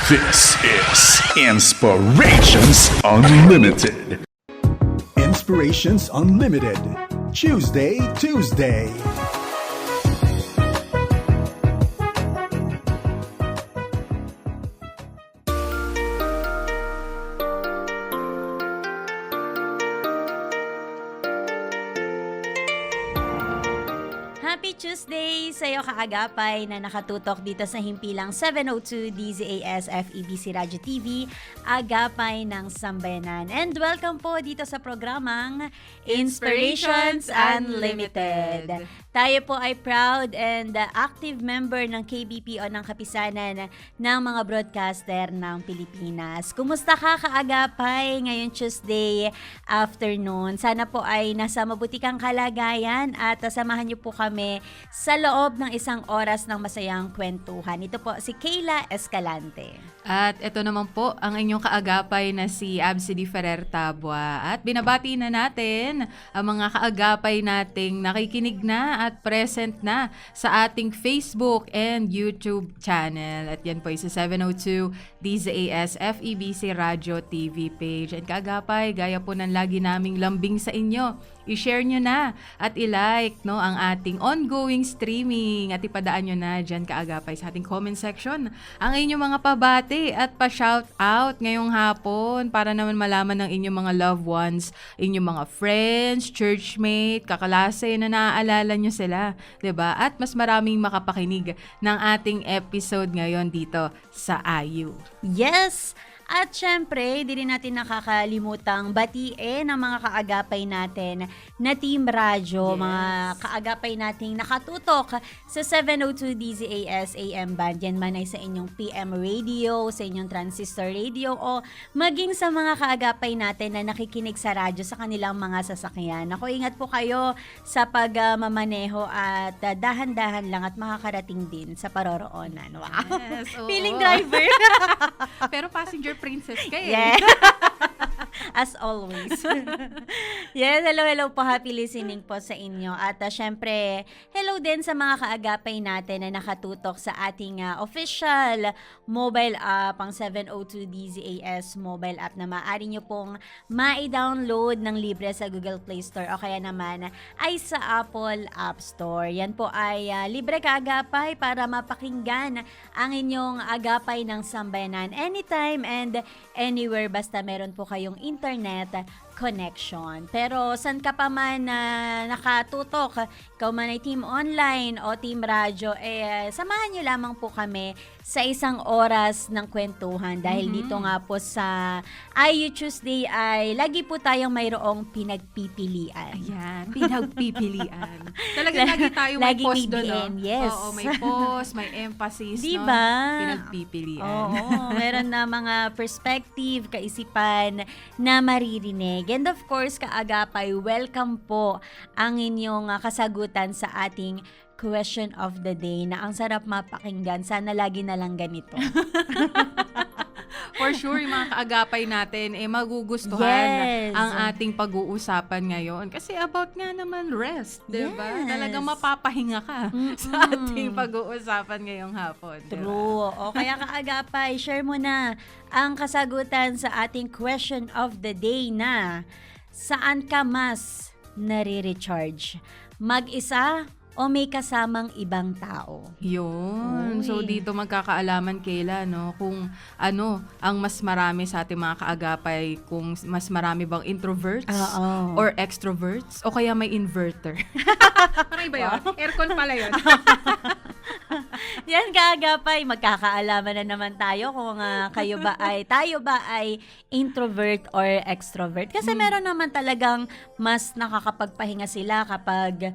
This is Inspirations Unlimited. Inspirations Unlimited. Tuesday. Happy Tuesday sa'yo kaagapay na nakatutok dito sa himpilang 702 DZAS FEBC Radio TV, Agapay ng Sambayanan. And welcome po dito sa programang Inspirations Unlimited. Tayo po ay proud and active member ng KBP o ng Kapisanan ng mga broadcaster ng Pilipinas. Kumusta ka kaagapay ngayong Tuesday afternoon? Sana po ay nasa mabuti kang kalagayan at samahan niyo po kami sa loob ng isang oras ng masayang kwentuhan. Ito po si Kayla Escalante. At ito naman po ang inyong kaagapay na si Absidy Ferrer Tabua. At binabati na natin ang mga kaagapay nating nakikinig na at present na sa ating Facebook and YouTube channel. At yan po ay sa 702 DZAS FEBC Radio TV page. And kaagapay, gaya po ng lagi naming lambing sa inyo, i-share nyo na at i-like ang ating ongoing streaming at ipadaan nyo na dyan kaagapay sa ating comment section ang inyong mga pabati at pa-shout out ngayong hapon para naman malaman ng inyong mga loved ones, inyong mga friends, churchmate, kakalase na naaalala nyo sila, 'di ba? At mas maraming makapakinig ng ating episode ngayon dito sa IU. Yes! At syempre, di rin natin nakakalimutang batiin ang mga kaagapay natin na Team Radyo, mga kaagapay nating nakatutok sa 702 DZAS AM band. Yan man ay sa inyong PM radio, sa inyong transistor radio, o maging sa mga kaagapay natin na nakikinig sa radyo sa kanilang mga sasakyan. Ako, ingat po kayo sa pagmamaneho at dahan-dahan lang at makakarating din sa paroroonan. Wow! Yes, oo. Feeling driver! Pero passenger princess ka eh. Yeah. As always. Yes, hello po. Happy listening po sa inyo. At syempre, hello din sa mga kaagapay natin na nakatutok sa ating official mobile app, ang 702 DZAS mobile app na maaari nyo pong ma-download ng libre sa Google Play Store o kaya naman ay sa Apple App Store. Yan po ay libre kaagapay para mapakinggan ang inyong agapay ng sambayanan anytime and anywhere basta meron po kayong internet connection. Pero saan ka pa man nakatutok, ikaw man ay team online o team radyo, samahan nyo lamang po kami sa isang oras ng kwentuhan dahil dito nga po sa IU Tuesday ay lagi po tayong mayroong pinagpipilian. Ayan, pinagpipilian. Talaga lagi tayo may Lagi pause may doon. BM, yes. Oo, may pause, may emphasis. Diba? Pinagpipilian. Oo, meron na mga perspective, kaisipan na maririnig. And of course, kaagapay, welcome po ang inyong kasagutan sa ating question of the day na ang sarap mapakinggan. Sana lagi na lang ganito. For sure, yung mga kaagapay natin, magugustuhan Yes. ang ating pag-uusapan ngayon. Kasi about nga naman rest, diba? Yes. Talagang mapapahinga ka sa ating pag-uusapan ngayong hapon. Diba? True. O kaya kaagapay, share mo na ang kasagutan sa ating question of the day na saan ka mas nare-recharge? Mag-isa o may kasamang ibang tao? Yun. Uy. So, dito magkakaalaman, Kayla, no? Kung ano ang mas marami sa ating mga kaagapay, kung mas marami bang introverts Oo. or extroverts o kaya may inverter. Parang iba yun? Aircon pala yun. Yan kaagapay, magkakaalaman na naman tayo kung tayo ba ay introvert or extrovert. Kasi meron naman talagang mas nakakapagpahinga sila kapag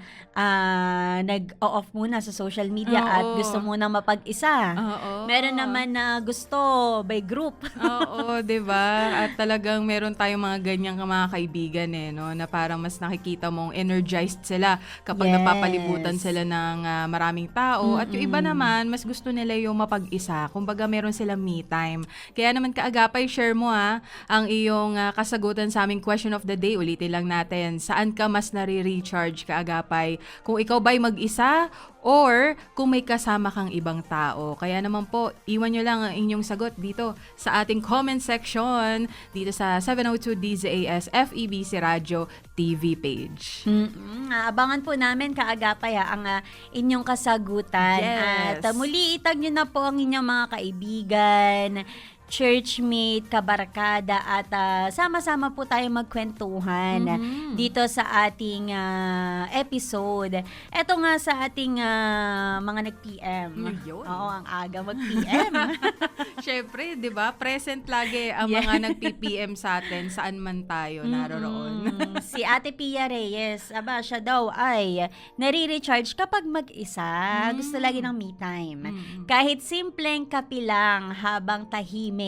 nag-off muna sa social media Oo. at gusto munang mapag-isa. Oo. Meron naman na gusto by group. Oo, 'di ba? At talagang meron tayong mga ganyang mga kaibigan no, na parang mas nakikita mong energized sila kapag Yes. napapalibutan sila ng maraming tao. At yung iba naman, mas gusto nila yung mapag-isa. Kumbaga meron silang me time. Kaya naman kaagapay, share mo ang iyong kasagutan sa aming question of the day. Ulitin lang natin. Saan ka mas nare-recharge kaagapay? Kung ikaw ba'y kaagapay mag-isa or kung may kasama kang ibang tao. Kaya naman po, iwan nyo lang ang inyong sagot dito sa ating comment section dito sa 702 DZAS FEBC Radio TV page. Abangan po namin kaagapay ang inyong kasagutan. Yes. At muli itag nyo na po ang inyong mga kaibigan, churchmate, kabarkada at sama-sama po tayo magkwentuhan dito sa ating episode. Ito nga sa ating mga nag-PM. Yun. Oo, ang aga mag-PM. Syempre, 'di ba? Present lagi ang mga nag-PPM sa atin saan man tayo naroroon. Si Ate Pia Reyes, siya daw ay nare-recharge kapag mag-isa. Gusto lagi ng me time. Kahit simpleng kape lang habang tahimik,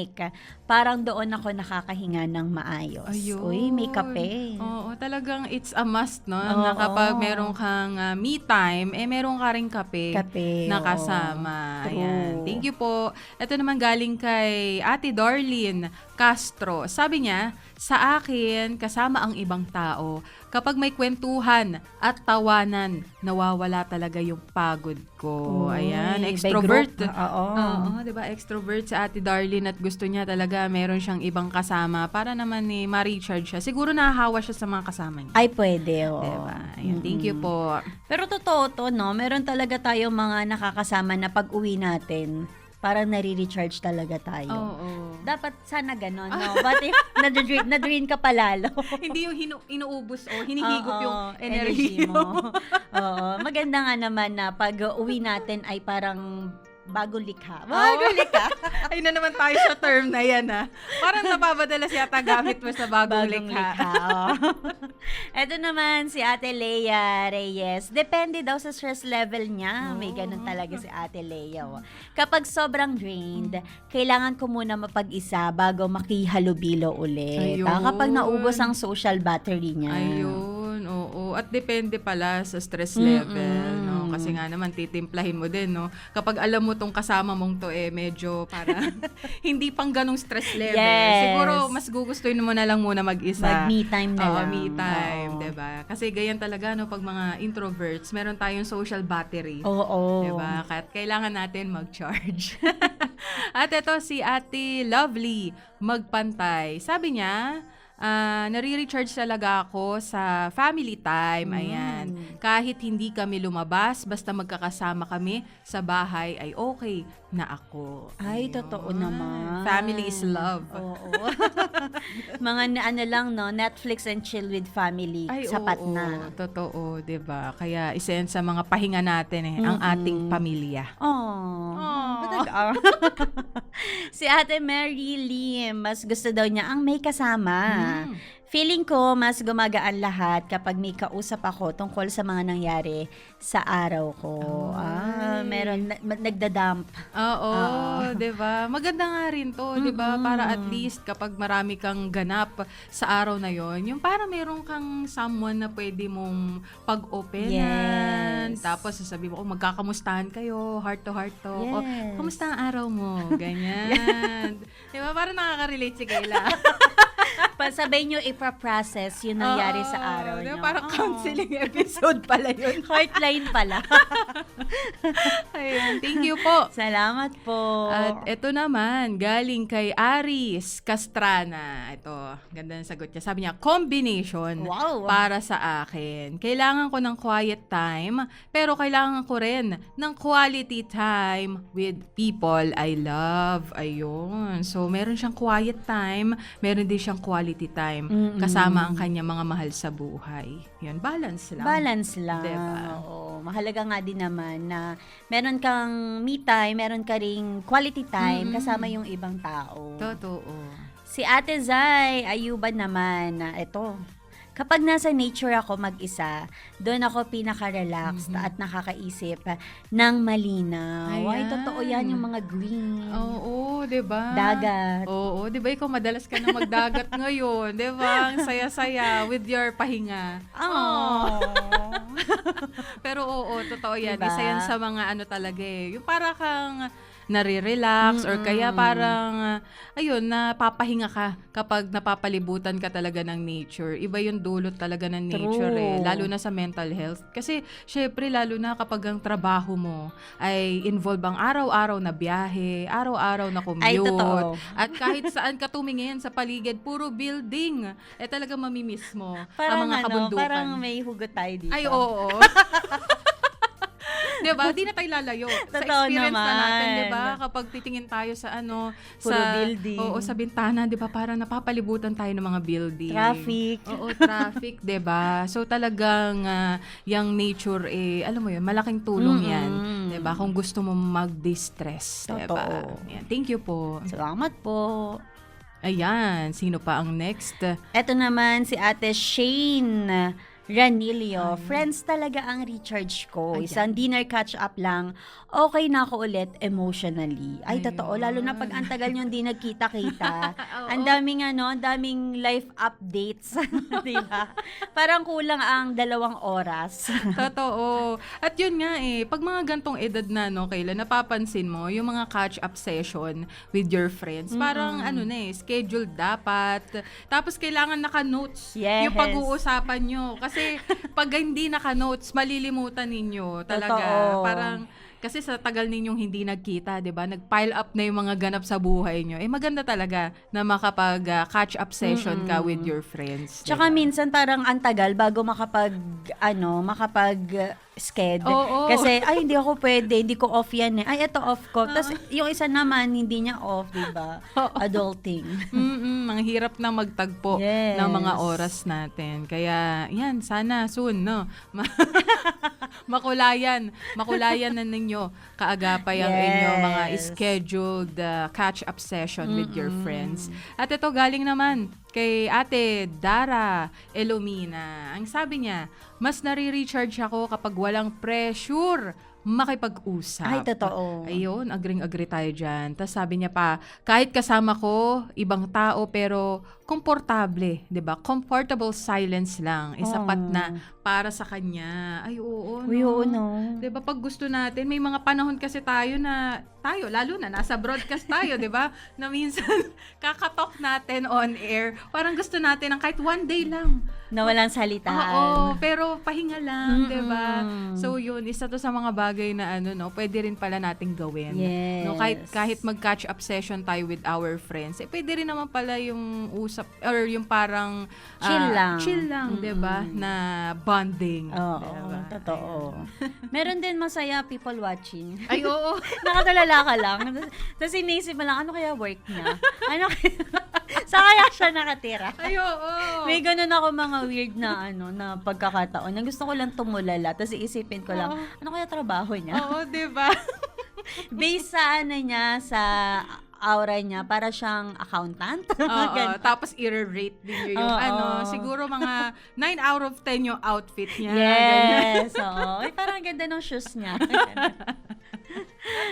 parang doon ako nakakahinga ng maayos. Ayun. Uy, may kape. Oo, talagang it's a must, no? Oo. Na kapag meron kang me time, meron ka ring kape, Kape, na oo. kasama. True. Ayan. Thank you po. Ito naman galing kay Ate Darlene Castro. Sabi niya, sa akin, kasama ang ibang tao, kapag may kwentuhan at tawanan, nawawala talaga yung pagod ko. Uy, Ayan, by extrovert. group. Oo. Oo, 'di ba? Extrovert si Ate Darlene at gusto niya talaga meron siyang ibang kasama para naman ma-recharge siya. Siguro nahahawa siya sa mga kasama niya. Ay, pwede. Oo. 'Di ba? Ayun, thank you po. Pero totoo to, no? Meron talaga tayong mga nakakasama na pag-uwi natin, parang nare-recharge talaga tayo. Oo. Dapat sana ganon, no? But if na-drain ka palalo. Hindi yung inuubos o hinihigop Oo, yung energy mo. Oo. Maganda nga naman na pag-uwi natin ay parang bagong likha. Bagong likha. Ayun na naman tayo sa term na yan, ha? Parang napapadalas yata gamit mo sa bagong likha. Oo. Ito naman si Ate Leia Reyes. Depende daw sa stress level niya. May ganun talaga si Ate Leia. Oh. Kapag sobrang drained, kailangan ko muna mapag-isa bago makihalubilo ulit. Ayun. Kapag naubos ang social battery niya. Ayun, oo. At depende pala sa stress level, no? Kasi nga naman, titimplahin mo din, no? Kapag alam mo tong kasama mong to, medyo para hindi pang ganong stress level. Yes. Siguro, mas gugustuhin mo na lang muna mag-isa. Mag-me time na Oo, lang. me time, Oo. diba? Kasi ganyan talaga, no? Pag mga introverts, meron tayong social battery. Oo. Diba? Kailangan natin mag-charge. At ito si Ate Lovely Magpantay. Sabi niya, nare-recharge talaga ako sa family time. Ayan. Kahit hindi kami lumabas, basta magkakasama kami sa bahay, ay okay na ako. Ay, Ayun. totoo naman. Family is love. Oo. Mga ano lang, no? Netflix and chill with family. Ay, Sapat oo, na. Totoo, 'di ba? Kaya isa yan sa mga pahinga natin ang ating pamilya. Oh. Aww. Si Ate Mary Lim, mas gusto daw niya ang may kasama. Feeling ko, mas gumagaan lahat kapag may kausap ako tungkol sa mga nangyari sa araw ko. Meron, nagdadump. Oo, 'di ba? Maganda nga rin 'to, 'di ba? Para at least kapag marami kang ganap sa araw na 'yon, yung para meron kang someone na pwede mong pag-openan. Yes. Tapos sasabihin mo, magkakamustahan kayo, heart to heart to. O, Yes. kamusta ang araw mo? Ganyan. 'Di ba? Para nakaka-relate si Kayla. Pasabay nyo ipaprocess yung nangyari sa araw Diba? nyo. Parang counseling episode pala yun. Heartline pala. Ayun, thank you po. Salamat po. At ito naman, galing kay Aris Castrana. Ito, ganda ng sagot niya. Sabi niya, combination Wow. para sa akin. Kailangan ko ng quiet time, pero kailangan ko rin ng quality time with people I love. Ayun. So, meron siyang quiet time, meron din siyang quality time kasama ang kanyang mga mahal sa buhay. Yun, balance lang. Balance lang. Diba? Oo. Mahalaga nga din naman na meron kang me time, meron ka ring quality time kasama yung ibang tao. Totoo. Si Ate Zay Ayuban naman na ito. Kapag nasa nature ako mag-isa, doon ako pinaka-relaxed at nakakaisip ng malinaw. Ay, Ayan. totoo yan yung mga green. Oo, 'di ba? Dagat. Oo, 'di ba ikaw madalas ka na magdagat ngayon, 'di ba? Ang saya-saya with your pahinga. Oh. Pero oo, totoo 'yan. Diba? Isa 'yan sa mga ano talaga yung para kang nare-relax or kaya parang ayun, napapahinga ka kapag napapalibutan ka talaga ng nature. Iba yung dulot talaga ng nature True. lalo na sa mental health. Kasi syempre lalo na kapag ang trabaho mo ay involve ang araw-araw na biyahe, araw-araw na commute. Ay, totoo. At kahit saan ka tumingin sa paligid, puro building. Talaga mamimiss mo Parang ang mga kabundukan. parang may hugot tayo dito. Ay, oo. Diba? Di na tayo lalayo. Sa Totoo experience na natin, naman. diba? Kapag titingin tayo sa Puro sa building. Oo, sa bintana, diba? Parang napapalibutan tayo ng mga building. Traffic. Oo, traffic, diba? So talagang yung nature, alam mo yun, malaking tulong yan. Diba? Kung gusto mo mag-distress. Diba? Totoo. Yan. Thank you po. Salamat po. Ayan, sino pa ang next? Eto naman si Ate Shane Ranilio. Friends talaga ang recharge ko. Ayan. Isang dinner catch-up lang, okay na ako ulit emotionally. Ay, Ayun. totoo. Lalo na pag ang tagal nyo hindi nagkita-kita. Oo. Ang daming life updates. Diba? Parang kulang ang 2 oras. Totoo. At yun nga pag mga gantong edad na, no, Kayla, napapansin mo, yung mga catch-up session with your friends, parang scheduled dapat. Tapos kailangan naka-notes Yes. yung pag-uusapan nyo. Kasi pag hindi naka-notes, malilimutan ninyo talaga. Totoo. Parang, kasi sa tagal ninyong hindi nagkita, 'di ba? Nag-pile up na yung mga ganap sa buhay nyo. Maganda talaga na makapag catch up session ka with your friends. Tsaka diba? minsan parang ang tagal bago makapag sked. Oo. Kasi ay hindi ako pwede, hindi ko off yan eh. Ay ito off ko. Tapos yung isa naman hindi niya off, 'di ba? Adulting. Ang hirap na magtagpo Yes. ng mga oras natin. Kaya, yan, sana soon, no? Makulayan na ninyo kaagapay ang Yes. inyong mga scheduled catch-up session with your friends. At ito, galing naman kay Ate Dara Elomina. Ang sabi niya, mas nare-recharge ako kapag walang pressure makipag-usap. Ay, totoo. Ayun, agree tayo dyan. Tapos sabi niya pa, kahit kasama ko, ibang tao, pero komportable, 'di ba? Comfortable silence lang. Sapat na para sa kanya. Ay, oo, no? Uy, oo, no? 'Di ba, pag gusto natin, may mga panahon kasi tayo, lalo na, nasa broadcast tayo, 'di ba? Na minsan, kakatok natin on air. Parang gusto natin ng kahit one day lang. Na walang salitaan. Oo, pero pahinga lang, 'di ba? So yun, isa to sa mga bagay na pwede rin pala nating gawin. Yes. No, kahit mag-catch up session tayo with our friends, pwede rin naman pala yung usap or yung parang Chill lang. 'di ba? Na bonding. Oo, diba? totoo. Meron din masaya people watching. Ay, oo. Nakatulala ka lang. Tapos inisip mo lang, ano kaya work niya? Ano kaya? Saan kaya siya nakatira? Ay, oo. May ganun ako mga weird na na pagkakataon. Na gusto ko lang tumulala. Tapos iisipin ko lang, ano kaya trabaho niya? Oo, 'di ba? Based sa niya, sa aura niya, para siyang accountant. Oo, tapos i-rate din yung Oo. siguro mga 9 out of 10 yung outfit niya. Ganyan. Yes, oo. Ay, parang ganda ng shoes niya.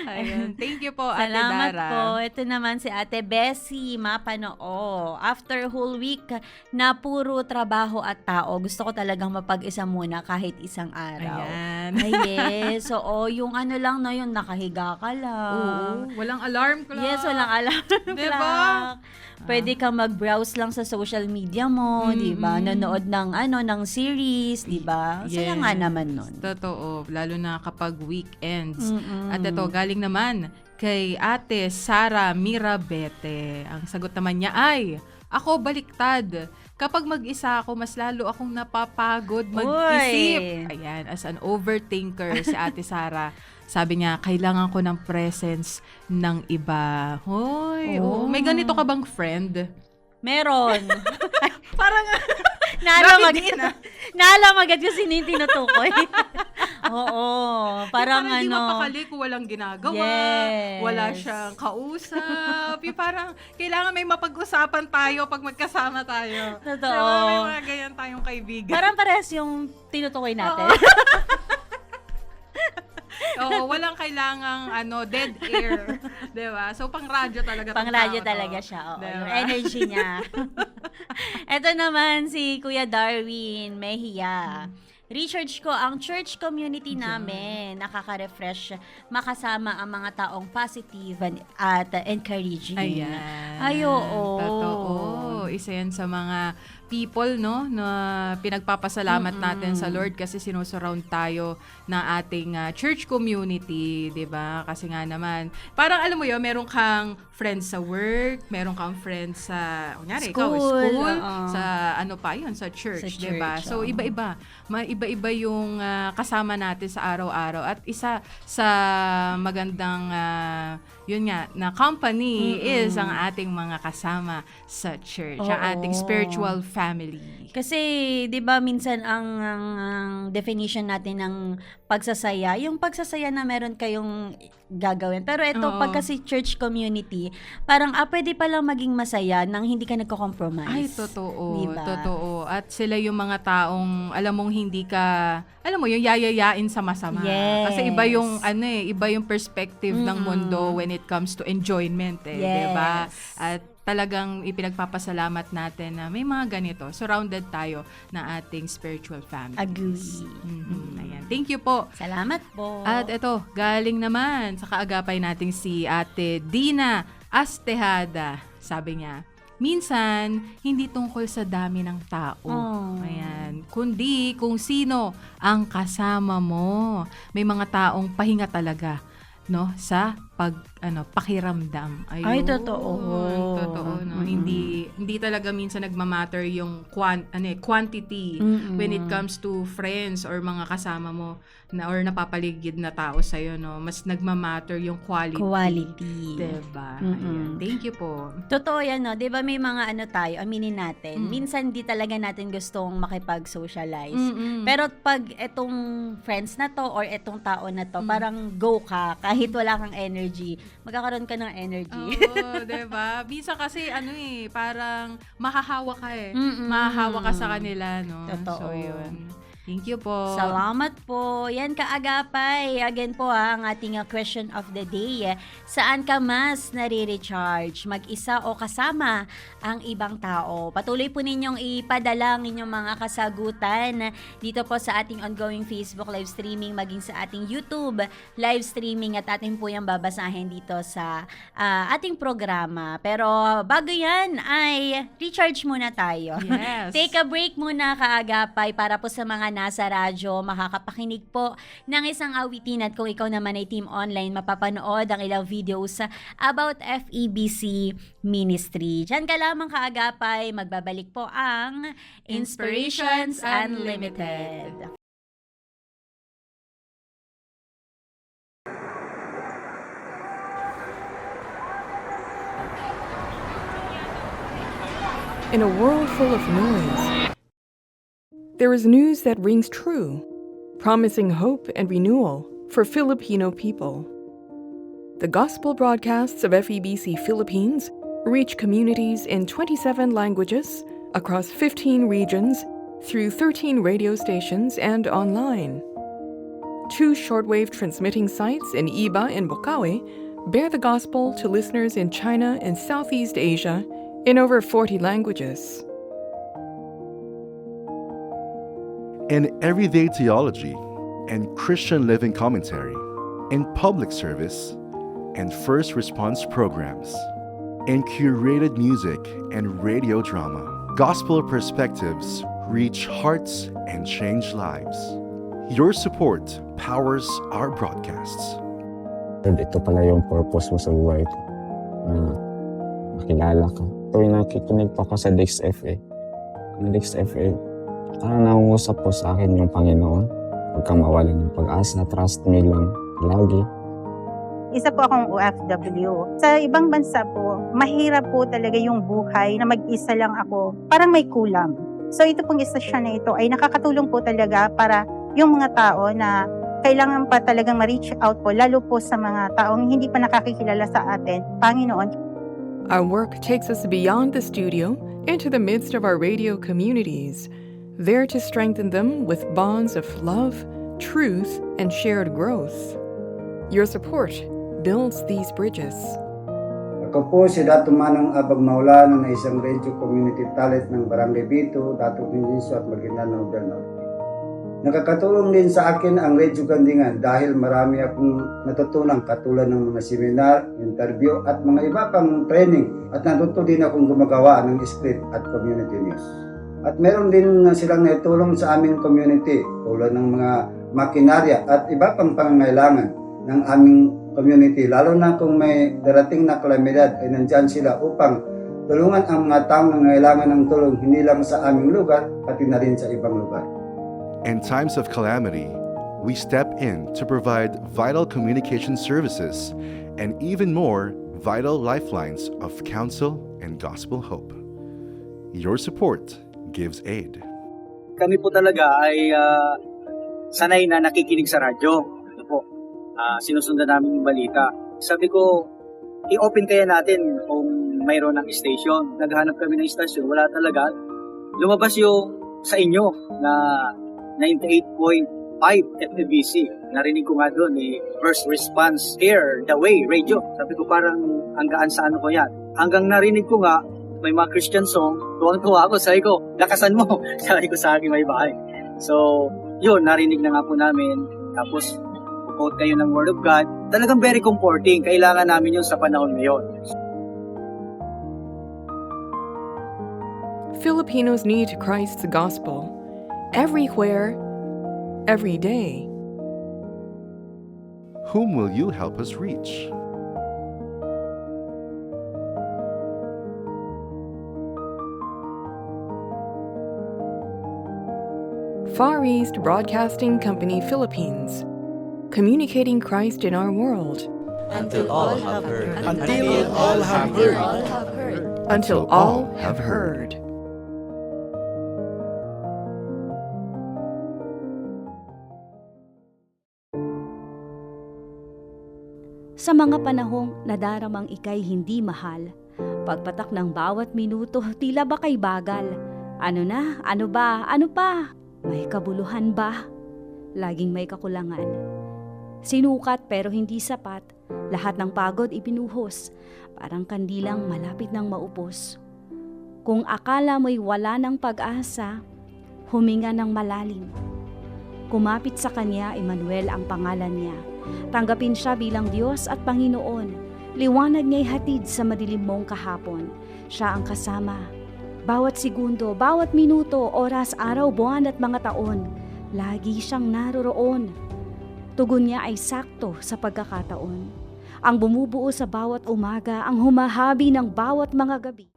Ayun. Thank you po, Ate Salamat Dara. po. Ito naman si Ate Bessie Mapanoo. After whole week na puro trabaho at tao, gusto ko talagang mapag-isa muna kahit isang araw. Ayan. Ay, yes. Oo, yung lang na yun, nakahiga ka lang. Oo, walang alarm clock. Yes, walang alarm Diba? clock. Pwede kang mag-browse lang sa social media mo, 'di ba? Nanood ng ng series, 'di ba? Saya nga naman nun. Totoo, lalo na kapag weekends. At ito, galing naman kay Ate Sara Mirabete. Ang sagot naman niya ay, ako baliktad. Kapag mag-isa ako, mas lalo akong napapagod mag-isip. Uy. Ayan, as an overthinker si Ate Sara. Sabi niya, kailangan ko ng presence ng iba. Hoy, Oh. may ganito ka bang friend? Meron. Parang, Naalam Grabe din, agad. Naalam agad kasi sino yung tinutukoy. Oo. Parang hindi mapakali kung walang ginagawa, Yes. wala siyang kausap. Yung parang, kailangan may mapag-usapan tayo pag magkasama tayo. Totoo. Diba? May mga ganyan tayong kaibigan. Parang parehas yung tinutukoy natin. Oo, walang kailangang dead air. Diba? So, pang radyo talaga. Pang tong radyo tao to. talaga siya. Oo, Diba? yung energy niya. Ito naman si Kuya Darwin Mejia. recharge ko ang church community namin. Nakaka-refresh makasama ang mga taong positive at encouraging. Ayan. Ay, oo. Totoo. Isa yan sa mga people, no, na pinagpapasalamat natin sa Lord kasi sinusurround tayo ng ating church community, 'di ba? Kasi nga naman, parang alam mo 'yun, meron kang friends sa work, meron kang friends sa, kunyari, ikaw, school, sa ano pa 'yun, sa church, 'di ba? So iba-iba. Iba-iba yung kasama natin sa araw-araw at isa sa magandang yun nga, na company is ang ating mga kasama sa church, ang ating spiritual family. Kasi, 'di ba, minsan ang definition natin ng pagsasaya, yung pagsasaya na meron kayong gagawin. Pero ito, pag kasi church community, parang pwede palang maging masaya nang hindi ka nagko-compromise. Ay, totoo. Diba? Totoo. At sila yung mga taong, alam mong hindi ka, alam mo, yung yayayain sa masama. Yes. Kasi iba yung, iba yung perspective ng mundo when it comes to enjoyment, Yes. diba? At talagang ipinagpapasalamat natin na may mga ganito. Surrounded tayo na ating spiritual family. Agree. Ayan. Thank you po. Salamat po. At ito, galing naman sa kaagapay nating si Ate Dina Astehada. Sabi niya, minsan, hindi tungkol sa dami ng tao. Ayan. Kundi kung sino ang kasama mo. May mga taong pahinga talaga, no, sa pakiramdam. Ayun. Ay, totoo. Totoo, no. Hindi talaga minsan nagmamatter yung quantity when it comes to friends or mga kasama mo na or napapaligid na tao sa iyo, no. Mas nagmamatter yung quality. Diba? Ayan. Thank you po. Totoo yan, no? 'Di ba may mga tayo, aminin natin. Minsan di talaga natin gustong makipag-socialize. Pero pag etong friends na to or etong tao na to, parang go ka kahit wala kang energy. Magkakaroon ka ng energy. Oo, 'di ba? Bisa kasi parang mahahawa ka Mahahawa ka sa kanila, no. Totoo. So 'yun. Thank you po. Salamat po. Yan, kaagapay. Again po ang ating question of the day. Saan ka mas nare-recharge? Mag-isa o kasama ang ibang tao? Patuloy po ninyong ipadala ang inyong mga kasagutan dito po sa ating ongoing Facebook live streaming, maging sa ating YouTube live streaming, at ating po yung babasahin dito sa ating programa. Pero bago yan ay recharge muna tayo. Yes. Take a break muna, kaagapay, para po sa mga nasa radyo, makakapakinig po ng isang awitin, at kung ikaw naman ay team online, mapapanood ang ilang videos about FEBC Ministry. Diyan ka lamang, kaagapay, magbabalik po ang Inspirations Unlimited. In a world full of noise, there is news that rings true, promising hope and renewal for Filipino people. The gospel broadcasts of FEBC Philippines reach communities in 27 languages across 15 regions through 13 radio stations and online. 2 shortwave transmitting sites in Iba and Bocaue bear the gospel to listeners in China and Southeast Asia in over 40 languages. In everyday theology and Christian living commentary, in public service and first response programs, in curated music and radio drama, gospel perspectives reach hearts and change lives. Your support powers our broadcasts. Ito pala yung purpose mo sa buhay ko. Makilala ka. Tuwing nakikinig pa ako sa Dix FA. Ang Dix FA, parang nangungusap po sa akin yung Panginoon. Huwag kang mawalan ng pag-asa, trust me lang lagi. Isa po akong OFW. Sa ibang bansa po, mahirap po talaga yung buhay na mag-isa lang ako. Parang may kulang. So ito pong istasyon na ito ay nakakatulong po talaga para yung mga tao na kailangan pa talagang ma-reach out po, lalo po sa mga taong hindi pa nakakikilala sa atin, Panginoon. Our work takes us beyond the studio into the midst of our radio communities, there to strengthen them with bonds of love, truth, and shared growth. Your support builds these bridges. Ako po si Dato Manong Abag Maulano na isang radio community talent ng Barangay Bito, Dato Ninjinso at Maguindanao del Norte. Nakakatulong din sa akin ang Radio Gandingan dahil marami akong natutunan katulad ng mga seminar, interview at mga iba pang training at natuto din akong gumagawa ng script at community news. At meron din silang naitulong sa aming community tulad ng mga makinarya at iba pang pangangailangan ng aming community. Lalo na kung may darating na kalamidad ay nandyan sila upang tulungan ang mga taong nangailangan ng tulong hindi lang sa aming lugar pati na rin sa ibang lugar. In times of calamity, we step in to provide vital communication services and even more vital lifelines of counsel and gospel hope. Your support gives aid. Kami po talaga ay sanay na nakikinig sa radyo. Ano po, sinusundan namin yung balita. Sabi ko, i-open kaya natin kung mayroon ng station. Naghanap kami ng station, wala talaga. Lumabas yung sa inyo na 98.5 FEBC. Narinig ko nga doon First Response Air, The Way, Radio. Sabi ko parang hanggaan sa ano ko yan. Hanggang narinig ko nga, may mga Christian song, tuwang-tuwa ako. Sabi ko, lakasan mo. Sabi ko sa aking may bahay. So, yun, narinig na nga po namin. Tapos, quote kayo ng Word of God. Talagang very comforting. Kailangan namin yun sa panahon ngayon. Filipinos need Christ's gospel. Everywhere, every day. Whom will you help us reach? Far East Broadcasting Company Philippines, communicating Christ in our world. Until all have heard. Until all have heard. Until all have heard. Sa mga panahong nadaramang ika'y hindi mahal, pagpatak ng bawat minuto tila ba kay bagal. Ano na? Ano ba? Ano pa? May kabuluhan ba? Laging may kakulangan. Sinukat pero hindi sapat, lahat ng pagod ibinuhos, parang kandilang malapit ng maupos. Kung akala mo'y wala ng pag-asa, huminga ng malalim. Kumapit sa kanya, Emmanuel ang pangalan niya. Tanggapin siya bilang Diyos at Panginoon. Liwanag niya'y hatid sa madilim mong kahapon. Siya ang kasama. Bawat segundo, bawat minuto, oras, araw, buwan at mga taon, lagi siyang naroroon. Tugon niya ay sakto sa pagkakataon. Ang bumubuo sa bawat umaga, ang humahabi ng bawat mga gabi.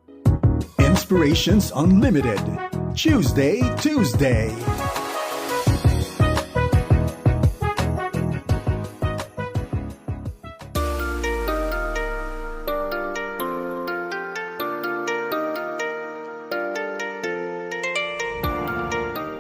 Inspirations Unlimited. Tuesday.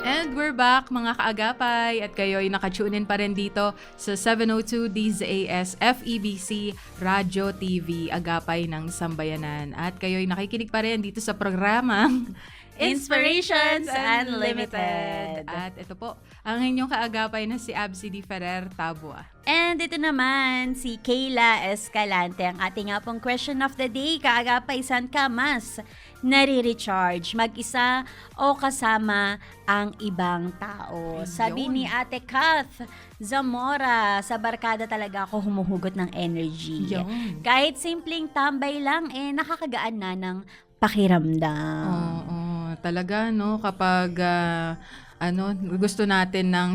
And we're back mga kaagapay at kayo'y nakatunin pa rin dito sa 702 DZAS FEBC Radio TV Agapay ng Sambayanan. At kayo'y nakikinig pa rin dito sa programang Inspirations Unlimited. At ito po, ang inyong kaagapay na si Absidy Ferrer Tabua. And ito naman, si Kayla Escalante, ang ating nga pong question of the day. Kaagapay, saan ka mas nare-recharge? Mag-isa o kasama ang ibang tao? Sabi ni Ate Kath Zamora, sa barkada talaga ako humuhugot ng energy. Kahit simpleng tambay lang, nakakagaan na ng pakiramdam. Oo, talaga no, kapag gusto natin ng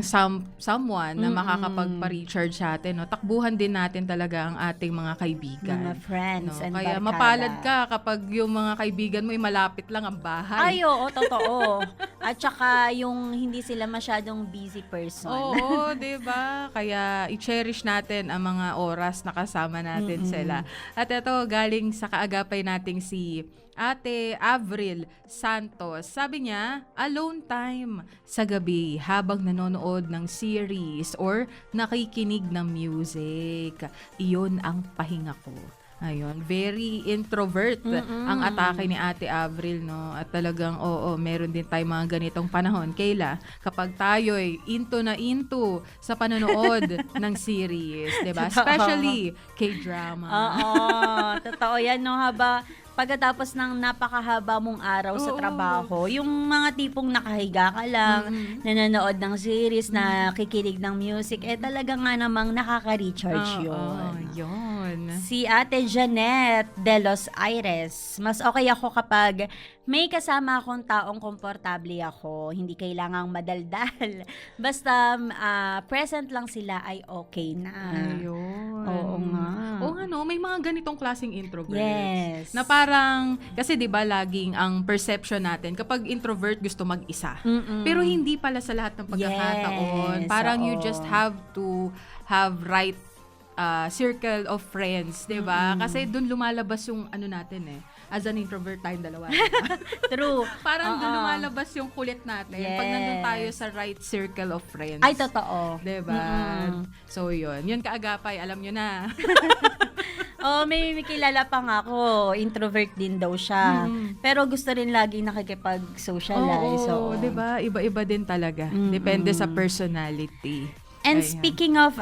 someone na makakapagpa-recharge sa atin, no, takbuhan din natin talaga ang ating mga kaibigan. Mga friends and Kaya barkada. mapalad ka kapag yung mga kaibigan mo ay malapit lang ang bahay. Ay, oo, totoo. At saka yung hindi sila masyadong busy person. Oo, 'di ba? Kaya i-cherish natin ang mga oras na kasama natin sila. At ito galing sa kaagapay nating si Ate Avril Santos. Sabi niya, alone time sa gabi habang nanonood ng series or nakikinig ng music. Iyon ang pahinga ko. Ayun, very introvert ang atake ni Ate Avril, no? At talagang, meron din tayong mga ganitong panahon. Kayla, kapag tayo'y into sa panonood ng series, diba? Especially K-drama. Oo, totoo yan, no? pagkatapos ng napakahaba mong araw sa trabaho, yung mga tipong nakahiga ka lang, nanonood ng series, nakikinig ng music, talaga nga namang nakaka-recharge Yun. Si Ate Janet de Los Aires, mas okay ako kapag may kasama akong taong komportable ako. Hindi kailangang madaldal. Basta present lang sila ay okay na. Ayun. Oo nga. Oo nga, no? May mga ganitong klaseng introverts. Yes. Na parang, kasi di ba laging ang perception natin, kapag introvert gusto mag-isa. Pero hindi pala sa lahat ng pagkakataon. Yes, Parang you oo. just have to have right circle of friends, di ba? Kasi dun lumalabas yung ano natin as an introvert tayong dalawa. Diba? True. Parang dun lumalabas yung kulit natin. Yes. Pag nandun tayo sa right circle of friends. Ay, totoo. Diba? So, yun. Yun kaagapay, alam nyo na. May kilala pa nga ako. Introvert din daw siya. Pero gusto rin lagi nakikipag-socialize. Oo, diba? Iba-iba din talaga. Depende sa personality. And Ayan. speaking of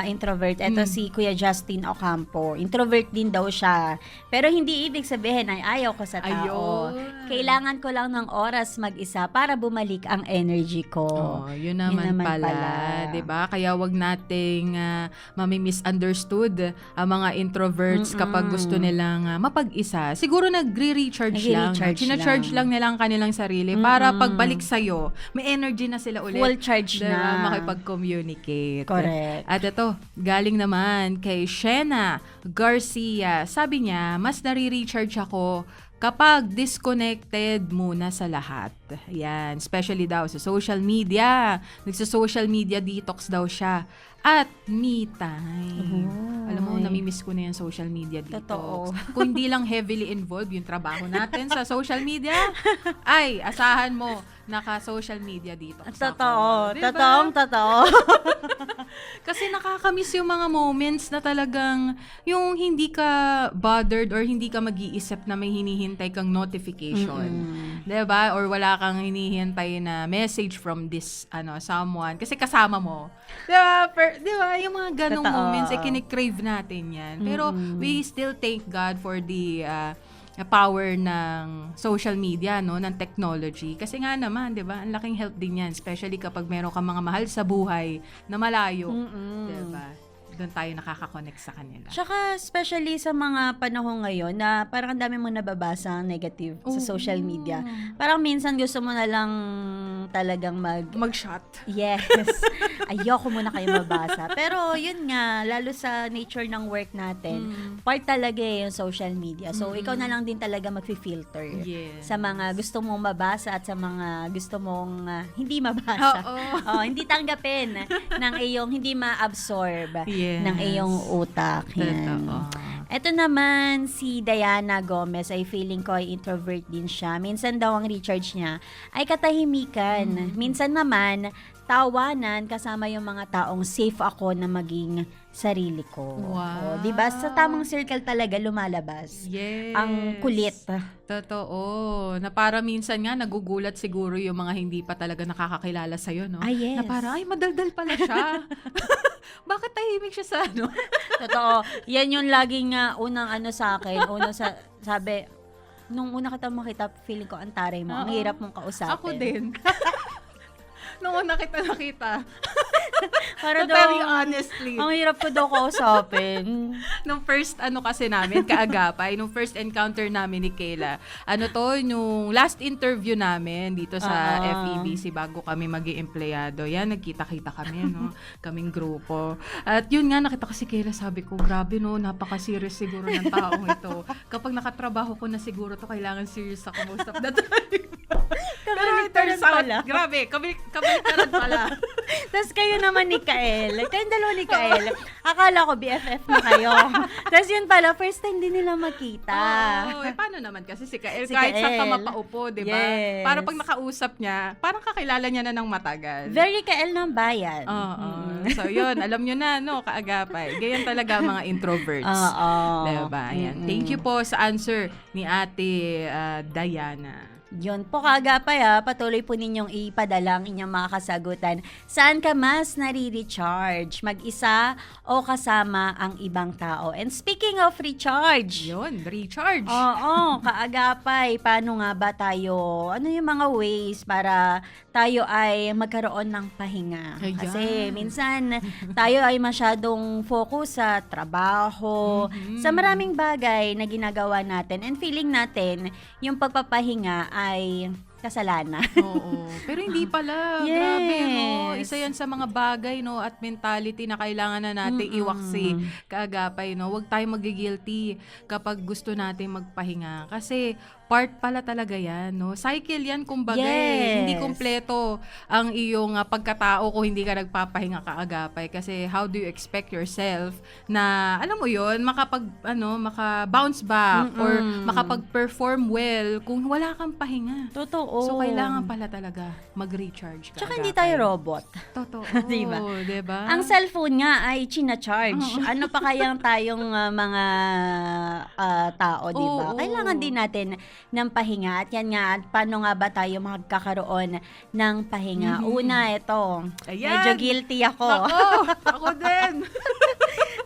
introvert, eto si Kuya Justin Ocampo. Introvert din daw siya. Pero hindi ibig sabihin ay ayaw ko sa tao. Ayun. Kailangan ko lang ng oras mag-isa para bumalik ang energy ko. Yun naman pala. Diba? Kaya wag nating mami-misunderstood ang mga introverts kapag gusto nilang mapag-isa. Siguro nagre-recharge lang. China-charge lang nila ang kanilang sarili para pagbalik sa'yo, may energy na sila ulit. Full charge na. Makipag-communicate. Correct. At ito, galing naman kay Shena Garcia. Sabi niya, mas nare-recharge ako kapag disconnected muna sa lahat. Yan, especially daw sa social media. Nagsa-social media detox daw siya. At me time. Alam mo, namimiss ko na yung social media detox. Totoo. Kung hindi lang heavily involved yung trabaho natin sa social media, ay, asahan mo, naka-social media detox ako. Totoo. Diba? Totoo. Kasi nakakamiss yung mga moments na talagang yung hindi ka bothered or hindi ka mag-iisip na may hinihintay kang notification. Diba? Or wala kang hinihintay na message from this someone. Kasi kasama mo. Diba? Yung mga ganong Totoo. moments, kinikrave natin yan. Pero we still thank God for the power ng social media, no, ng technology. Kasi nga naman, 'di ba? Ang laking help din 'yan, especially kapag meron kang mga mahal sa buhay na malayo, 'di ba? Doon tayo nakaka-connect sa kanila. Tsaka especially sa mga panahon ngayon na parang ang dami mo nababasa negative sa social media. Parang minsan gusto mo na lang talagang mag-shot. Yes. Ayoko muna kayo mabasa. Pero yun nga, lalo sa nature ng work natin, part talaga yung social media. So ikaw na lang din talaga mag-filter sa mga gusto mong mabasa at sa mga gusto mong hindi mabasa. Hindi tanggapin ng iyong hindi ma-absorb ng iyong utak. Yan. Ito naman, si Diana Gomez, ay feeling ko ay introvert din siya. Minsan daw ang recharge niya ay katahimikan. Minsan naman, tawanan kasama yung mga taong safe ako na maging sarili ko. Wow. Diba? Sa tamang circle talaga lumalabas. Yes. Ang kulit. Totoo. Na para minsan nga nagugulat siguro yung mga hindi pa talaga nakakakilala sa'yo, no? Yes. Na para, ay, madaldal pala siya. Bakit tahimik siya sa ano? Totoo. Yan yung laging unang sa akin. Sabi, nung una kita makita, feeling ko ang taray mo. Ang hirap mong kausapin. Ako din. Nung una kita nakita. Para very honestly. Ang hirap ko daw kausapin. Nung first kasi namin, kaagapay, nung first encounter namin ni Kayla, nung last interview namin dito sa FEBC bago kami maging empleyado, yan, nagkita-kita kami, no? Kaming grupo. At yun nga, nakita ko si Kayla, sabi ko, grabe, no, napaka-serious siguro ng taong ito. Kapag nakatrabaho ko na siguro to, kailangan serious ako most of the time. Kabaliktaran pala. Grabe, kabaliktaran pala. Tapos kayo naman ni Kael. Kayong dalawa ni Kael. Akala ko BFF na kayo. Tapos yun pala, first time din nila makita. Paano naman kasi si Kael, kahit saan ka mapaupo, di ba? Yes. Para pag nakausap niya, parang kakilala niya na ng matagal. Very Kael ng bayan. So yun, alam nyo na, no, kaagapay. Ganyan talaga mga introverts. Diba? Ayan. Thank you po sa answer ni Ate Diana. Yun po kaagapay patuloy po ninyong ipadala ang inyong mga kasagutan Saan ka mas nare-recharge? Mag-isa o kasama ang ibang tao? And speaking of recharge, Yun, recharge. oo, kaagapay, paano nga ba tayo, ano yung mga ways para tayo ay magkaroon ng pahinga? Ayan. Kasi minsan tayo ay masyadong focus sa trabaho, sa maraming bagay na ginagawa natin, and feeling natin yung pagpapahinga ay kasalanan. Oo. Pero hindi pala. Yes. Grabe, no? Isa yan sa mga bagay, no? At mentality na kailangan na natin iwaksi. Kaagapay, no? Huwag tayo magigilty kapag gusto natin magpahinga. Kasi part pala talaga yan, no? Cycle yan, kumbaga. Yes. Hindi kumpleto ang iyong pagkatao kung hindi ka nagpapahinga kaagapay. Kasi how do you expect yourself na, alam mo yun, maka-bounce back or makapag-perform well kung wala kang pahinga. Totoo. So, kailangan pala talaga mag-recharge ka. Tsaka hindi tayo robot. Totoo. Diba? Diba? Ang cellphone nga ay china-charge. Ano pa kayang tayong mga tao, di ba? Oo. Kailangan din natin ng pahinga. At yan nga, paano nga ba tayo magkakaroon ng pahinga? Una, ito. Ayan. Medyo guilty ako. Ako din.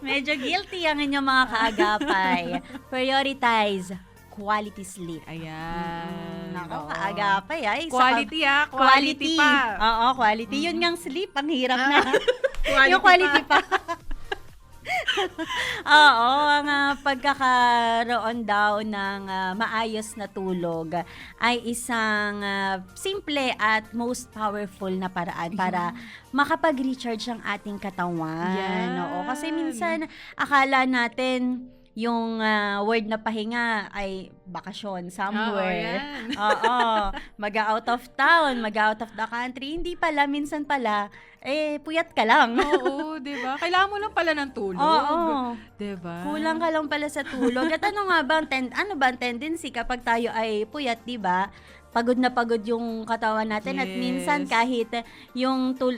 Medyo guilty ang inyong mga kaagapay. Prioritize quality sleep. Ayan. Nako, Oo. kaagapay ay. Quality quality pa. Oo, quality. Yun ngang sleep, ang hirap na. Quality Yung quality pa. Oo, ang pagkakaroon daw ng maayos na tulog ay isang simple at most powerful na paraan para makapag-recharge ang ating katawan. Yan. Oo, kasi minsan akala natin yung word na pahinga ay bakasyon somewhere. Oo, mag-out of town, mag-out of the country. Hindi pala, minsan pala, puyat ka lang. Oo, di ba? Kailangan mo lang pala ng tulog. Oo. Di ba? Kulang ka lang pala sa tulog. At ano nga ba ang tendency kapag tayo ay puyat, di ba? Pagod na pagod yung katawan natin at Yes. minsan kahit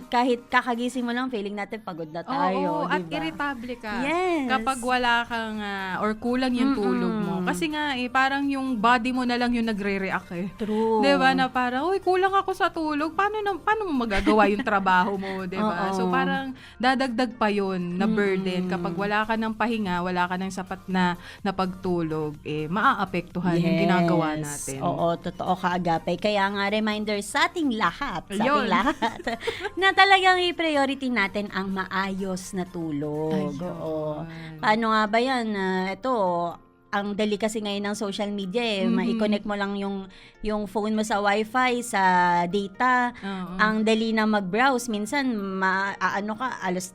kahit kakagising mo lang feeling natin pagod na tayo, Oo, at di ba? irritable ka. Yes. Kapag wala kang or kulang yung tulog mo. Kasi nga parang yung body mo na lang yung nagre-react True. 'Di ba? Na parang, uy, kulang ako sa tulog. Paano mo magagawa yung trabaho mo, 'di ba? Oo. So parang dadagdag pa 'yon na burden kapag wala ka ng pahinga, wala ka ng sapat na pagtulog, maaapektuhan yung ginagawa natin. Oo, totoo kaagapay. Kaya nga reminder sa ating lahat, Ayun. na talagang i-priority natin ang maayos na tulog. Ayun. Oo. Paano nga ba yan? Ito, ang dali kasi ngayon ng social media mai-connect mo lang yung phone mo sa wifi, sa data. Oo. Ang dali na mag-browse. Minsan, alas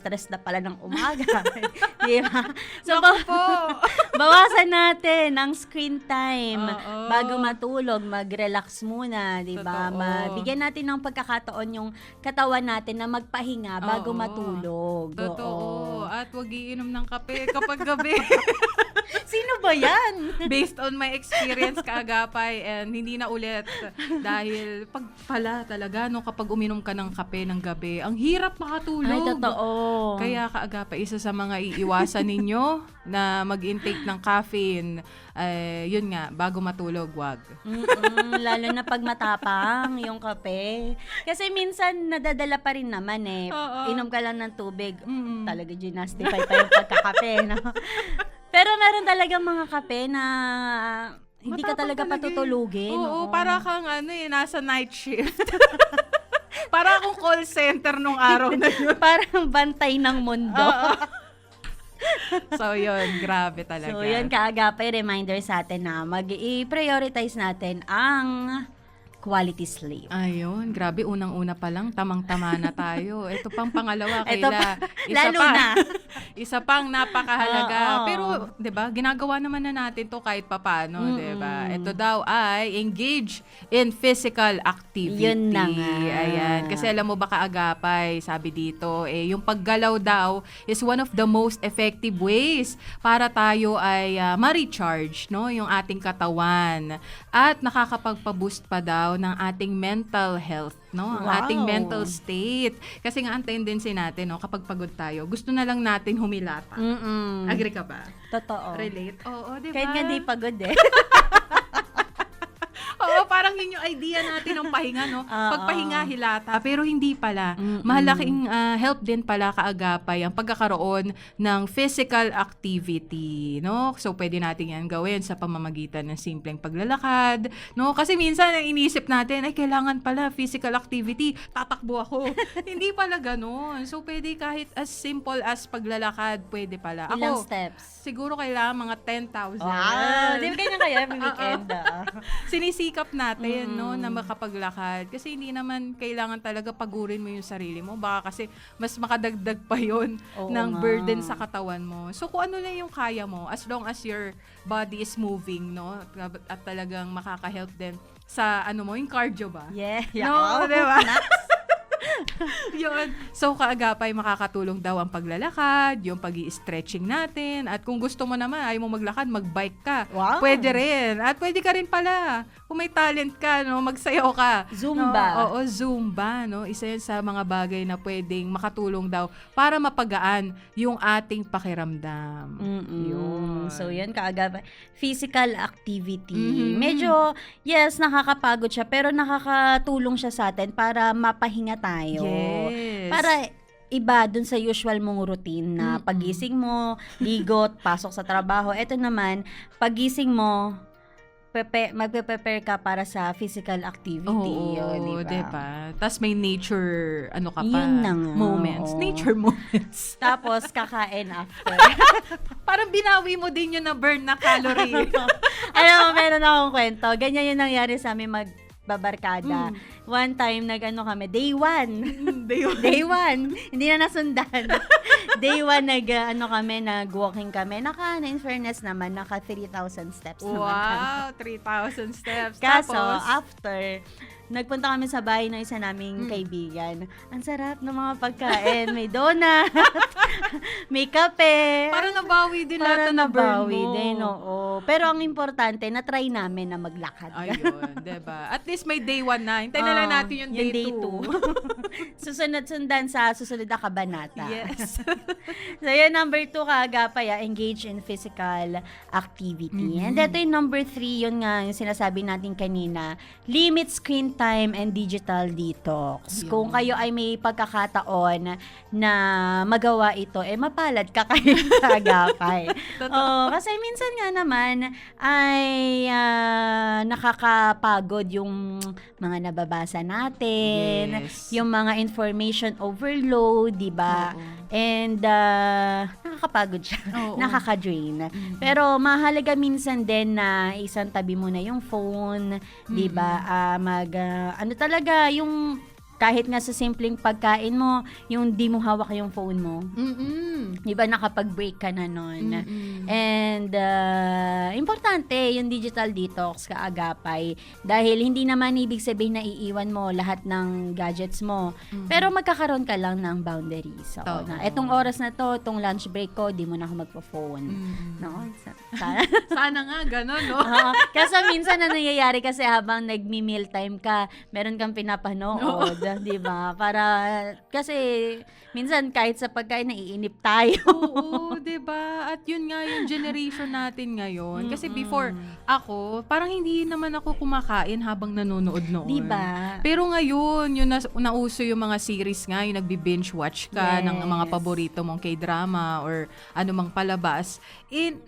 3 na pala ng umaga. Di ba? So, bawasan natin ang screen time. Oo. Bago matulog, mag-relax muna, di ba? Totoo. Bigyan natin ng pagkakataon yung katawan natin na magpahinga bago Oo. matulog. Totoo. Oo. At wag iinom ng kape kapag gabi. Sino ba yan? Based on my experience kaagapay, and hindi na ulit dahil pag pala talaga kapag uminom ka ng kape ng gabi, ang hirap makatulog. Ay, totoo. Kaya kaagapay, isa sa mga iiwasan ninyo na mag-intake ng caffeine, yun nga, bago matulog, wag. Lalo na pag matapang yung kape. Kasi minsan nadadala pa rin naman Oo. Inom ka lang ng tubig. Talaga ginastify pa yung pagkakape. No? Pero meron talagang mga kape na hindi ka Matapang talaga patutulugin. Oo, para kang nasa night shift. Para akong call center nung araw na yun. Parang bantay ng mundo. So yun, grabe talaga. So yun, kaagapay reminder sa atin na mag-i-prioritize natin ang quality sleep. Ayun, grabe, unang-una pa lang, tamang-tama na tayo. Ito pang pangalawa, Ito Kayla. lalo na. Isa pang napakahalaga. Oo. Pero, 'di ba, ginagawa naman na natin 'to kahit papaano, 'di ba? Ito daw ay engage in physical activity. Yun na nga. Ayan, kasi alam mo ba kaagapay, sabi dito, yung paggalaw daw is one of the most effective ways para tayo ay ma-recharge, no, yung ating katawan at nakakapagpa-boost pa daw ng ating mental health, no? Ang Wow. ating mental state. Kasi nga ang tendency natin, no, kapag pagod tayo, gusto na lang natin humilata. Agree ka ba? Totoo. Relate? Oo, di ba? Kahit nga di pagod Oo, parang yun yung idea natin ng pahinga, no? Oo. Pagpahinga, hilata. Pero hindi pala. Mm-mm. Mahalaking help din pala kaagapay ang pagkakaroon ng physical activity, no? So, pwede natin yan gawin sa pamamagitan ng simpleng paglalakad, no? Kasi minsan, ang inisip natin, ay, kailangan pala physical activity, tatakbo ako. Hindi pala ganun. So, pwede kahit as simple as paglalakad, pwede pala. Ilang Ako, steps? siguro kailangan mga 10,000. Wow! Di ba ganyan kayo every weekend? Sinisikap natin, no, na makapaglakad. Kasi hindi naman kailangan talaga pagurin mo yung sarili mo. Baka kasi mas makadagdag pa yun Oo ng nga. burden sa katawan mo. So, kung ano lang yung kaya mo, as long as your body is moving, no, at talagang makaka-help din sa, yung cardio ba? Yeah. No, diba? Yun. So, kaagapay, makakatulong daw ang paglalakad, yung pag-i-stretching natin, at kung gusto mo naman, ayaw mo maglakad, mag-bike ka. Wow. Pwede rin. At pwede ka rin pala, kung may talent ka, no, magsayaw ka. Zumba. No? Oo, Zumba, no? Isa yan sa mga bagay na pwedeng makatulong daw para mapagaan yung ating pakiramdam. Yun. So, yun, kaaga physical activity. Mhm. Medyo, yes, nakakapagod siya, pero nakakatulong siya sa atin para mapahinga tayo. Yes. Para iba dun sa usual mong routine na pagising mo, ligot, pasok sa trabaho. Ito naman, pagising mo, magpe-prepare ka para sa physical activity. Oo, diba? Tapos may nature, ka pa, Yun na nga, moments. oo. Nature moments. Tapos, kakain after. Parang binawi mo din yung na-burn na calorie. Alam mo, meron akong kwento. Ganyan yung nangyari sa amin magbabarkada. One time, kami, day one. Day one. Hindi na nasundan. Day one, nag-walking kami. In fairness naman, naka 3,000 steps naman kami. Wow, 3,000 steps. Kaso, Tapos, after, nagpunta kami sa bahay ng isa naming kaibigan. Ang sarap ng mga pagkain. May donut, may kape. parang nabawi din lahat Para na burn nabawi mo. din, oo. Pero ang importante, na-try namin na maglakad. Ayun, diba? At least may day 1 na. Hintayin na lang natin yung day 2. Sunod-sundan sa susunod na kabanata. Yes. So, yun, number 2, kaagapay, engage in physical activity. And ito yung number 3, yun nga, yung sinasabi natin kanina, limit screen time and digital detox. Yun. Kung kayo ay may pagkakataon na magawa ito, mapalad ka kayo kaagapay. Kasi minsan nga naman ay nakakapagod yung mga nababasa natin, Yes. yung mga information overload, di ba? And nakakapagod siya. Oo. Nakaka-drain. Pero mahalaga minsan din na isang tabi mo na yung phone, di ba? Talaga yung kahit nga sa simpleng pagkain mo, yung di mo hawak yung phone mo. Di ba nakapag-break ka na nun? And importante yung digital detox kaagapay dahil hindi naman ibig sabihin na iiwan mo lahat ng gadgets mo. Pero magkakaroon ka lang ng boundaries. So, etong oras na to, itong lunch break ko, di mo na ako magpo-phone. No? Sana nga, gano'n, no? Kasi minsan na nangyayari kasi habang nagmi-meal time ka, meron kang pinapanood, di ba? Para, kasi minsan kahit sa pagkain naiinip tayo. Oo, diba? At yun nga yung generation natin ngayon. Kasi before, ako, parang hindi naman ako kumakain habang nanonood noon. Diba? Pero ngayon, yung nauso yung mga series nga, yung nagbi-binge watch ka ng mga paborito mong K-drama or anumang palabas,